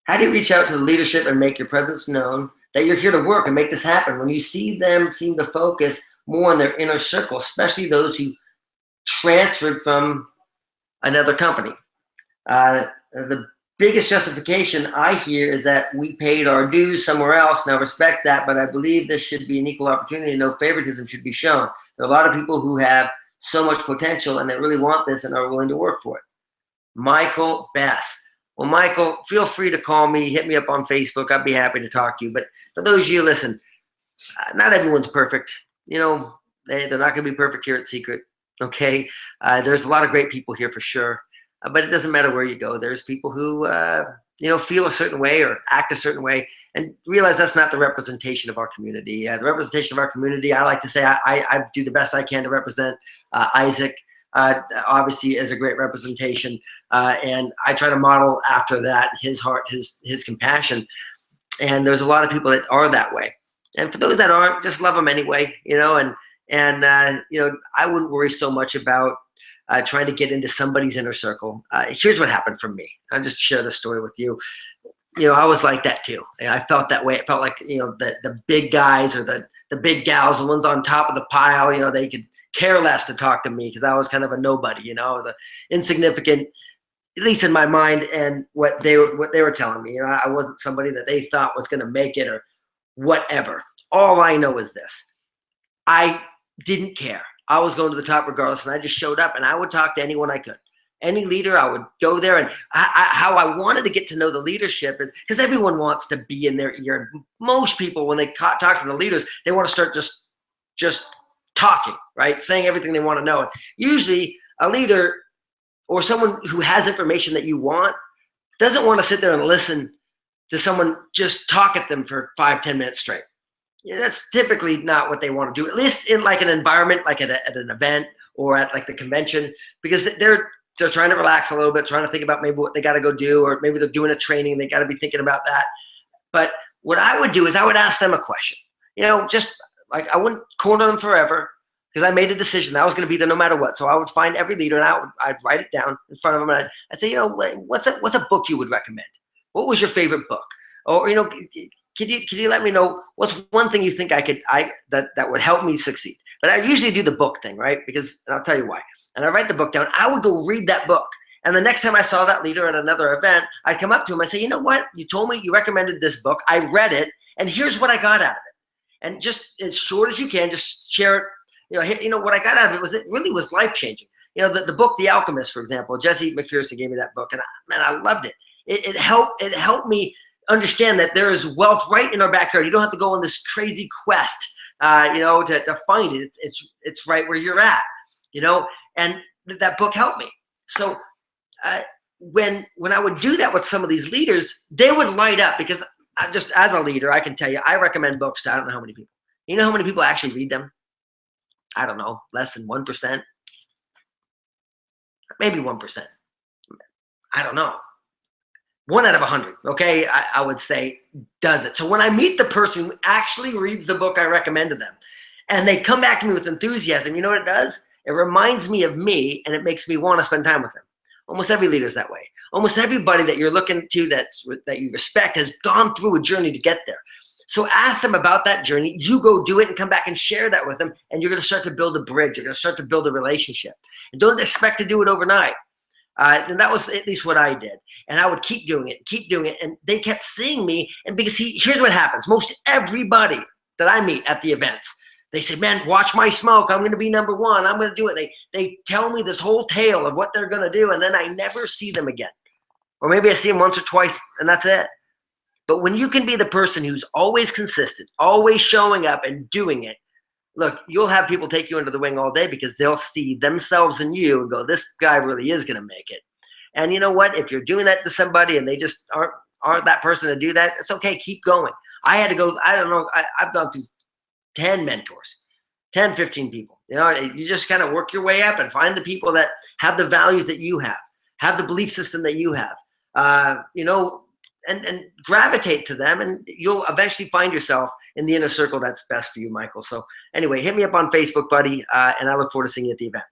How do you reach out to the leadership and make your presence known that you're here to work and make this happen when you see them seem to focus more on their inner circle, especially those who transferred from another company? The biggest justification I hear is that we paid our dues somewhere else. Now, respect that, but I believe this should be an equal opportunity. No favoritism should be shown. There are a lot of people who have so much potential and they really want this and are willing to work for it. Michael Bass. Well, Michael, feel free to call me, hit me up on Facebook. I'd be happy to talk to you. But for those of you, listen, not everyone's perfect. You know, they're not going to be perfect here at Secret. Okay. There's a lot of great people here for sure. But it doesn't matter where you go. There's people who, feel a certain way or act a certain way and realize that's not the representation of our community. The representation of our community, I like to say I do the best I can to represent Isaac. Obviously is a great representation. And I try to model after that, his heart, his compassion. And there's a lot of people that are that way. And for those that aren't, just love them anyway, and I wouldn't worry so much about trying to get into somebody's inner circle. Here's what happened for me. I'll just share the story with you. I was like that too. I felt that way. It felt like, the big guys or the big gals, the ones on top of the pile, they could care less to talk to me because I was kind of a nobody, I was a insignificant, at least in my mind, and what they were telling me. I wasn't somebody that they thought was going to make it or whatever. All I know is this. I didn't care. I was going to the top regardless, and I just showed up, and I would talk to anyone I could. Any leader, I would go there, and how I wanted to get to know the leadership is because everyone wants to be in their ear. Most people, when they talk to the leaders, they want to start just talking, right? Saying everything they want to know. And usually a leader or someone who has information that you want doesn't want to sit there and listen to someone just talk at them for 5-10 minutes straight. That's typically not what they want to do, at least in like an environment, like at an event or at like the convention, because they're trying to relax a little bit, trying to think about maybe what they got to go do, or maybe they're doing a training. They got to be thinking about that. But what I would do is I would ask them a question, just like I wouldn't corner them forever because I made a decision that I was going to be there no matter what. So I would find every leader and I'd write it down in front of them. And I'd say, what's a book you would recommend? What was your favorite book? Or, Can you let me know what's one thing you think that would help me succeed? But I usually do the book thing, right? And I'll tell you why. And I write the book down. I would go read that book. And the next time I saw that leader at another event, I'd come up to him. I say, you know what? You told me you recommended this book. I read it, and here's what I got out of it. And just as short as you can, just share it. What I got out of it really was life changing. The book, The Alchemist, for example. Jesse McPherson gave me that book, and I loved it. It helped me understand that there is wealth right in our backyard. You don't have to go on this crazy quest, to find it. It's right where you're at, and that book helped me. So when I would do that with some of these leaders, they would light up because just as a leader, I can tell you, I recommend books to I don't know how many people. You know how many people actually read them? I don't know, less than 1%, maybe 1%. I don't know. 1 out of 100, okay, I would say does it. So when I meet the person who actually reads the book I recommend to them and they come back to me with enthusiasm, you know what it does? It reminds me of me and it makes me want to spend time with them. Almost every leader is that way. Almost everybody that you're looking to that you respect has gone through a journey to get there. So ask them about that journey. You go do it and come back and share that with them, and you're going to start to build a bridge. You're going to start to build a relationship. And don't expect to do it overnight. And that was at least what I did. And I would keep doing it. And they kept seeing me. And because here's what happens. Most everybody that I meet at the events, they say, man, watch my smoke. I'm going to be number one. I'm going to do it. They tell me this whole tale of what they're going to do. And then I never see them again. Or maybe I see them once or twice and that's it. But when you can be the person who's always consistent, always showing up and doing it, look, you'll have people take you under the wing all day because they'll see themselves in you and go, this guy really is going to make it. And you know what? If you're doing that to somebody and they just aren't that person to do that, it's okay. Keep going. I had to go, I don't know, I've gone through 10 mentors, 10, 15 people. You just kind of work your way up and find the people that have the values that you have the belief system that you have, and gravitate to them, and you'll eventually find yourself in the inner circle that's best for you, Michael. So anyway, hit me up on Facebook, buddy, and I look forward to seeing you at the event.